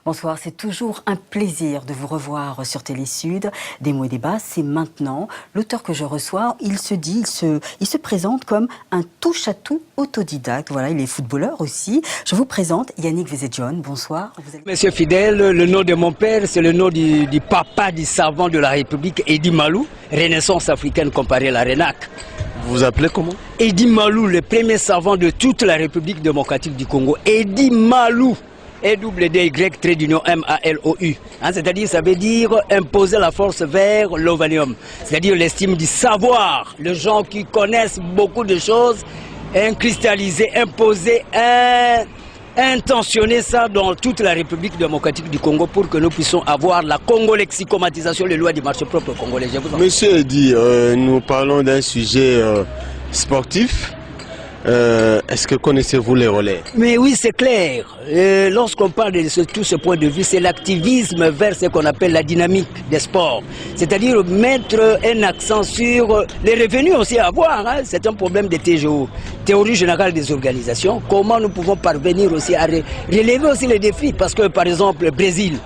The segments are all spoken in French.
Bonsoir, c'est toujours un plaisir de vous revoir sur Télé Sud. Des mots et des bas, c'est maintenant. L'auteur que je reçois, il se présente comme un touche-à-tout autodidacte. Voilà, il est footballeur aussi. Je vous présente Yannick Vézé-John. Bonsoir. Monsieur Fidèle, le nom de mon père, c'est le nom du papa du savant de la République, Eddy Malou, Renaissance africaine comparée à la RENAC. Vous vous appelez comment? Eddy Malou, le premier savant de toute la République démocratique du Congo. Eddy Malou. E-double-D-Y-M-A-L-O-U. C'est-à-dire, ça veut dire imposer la force vers l'ovanium. C'est-à-dire l'estime du savoir. Les gens qui connaissent beaucoup de choses, cristalliser, imposer, intentionner ça dans toute la République démocratique du Congo pour que nous puissions avoir la congolexicomatisation, les lois du marché propre congolais. Monsieur Eddy, nous parlons d'un sujet sportif. Est-ce que connaissez-vous les relais? Mais oui, c'est clair. Lorsqu'on parle de tout ce point de vue, c'est l'activisme vers ce qu'on appelle la dynamique des sports. C'est-à-dire mettre un accent sur les revenus aussi à avoir. Hein. C'est un problème de TGO, théorie générale des organisations. Comment nous pouvons parvenir aussi à relever aussi les défis? Parce que par exemple, le Brésil,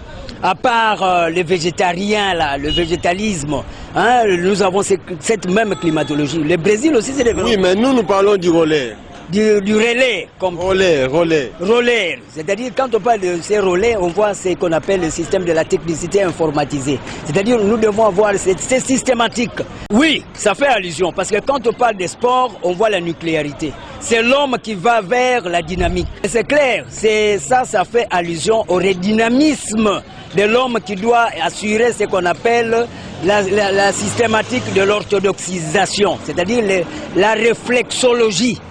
à part les végétariens, là, le végétalisme, hein, nous avons cette même climatologie. Le Brésil aussi, c'est des... Oui, mais nous parlons du relais. Du relais. Comme relais. Relais. C'est-à-dire, quand on parle de ces relais, on voit ce qu'on appelle le système de la technicité informatisée. C'est-à-dire, nous devons avoir c'est systématique. Oui, ça fait allusion, parce que quand on parle des sports, on voit la nucléarité. C'est l'homme qui va vers la dynamique. C'est clair, ça fait allusion au redynamisme de l'homme qui doit assurer ce qu'on appelle la systématique de l'orthodoxisation, c'est-à-dire la réflexologie.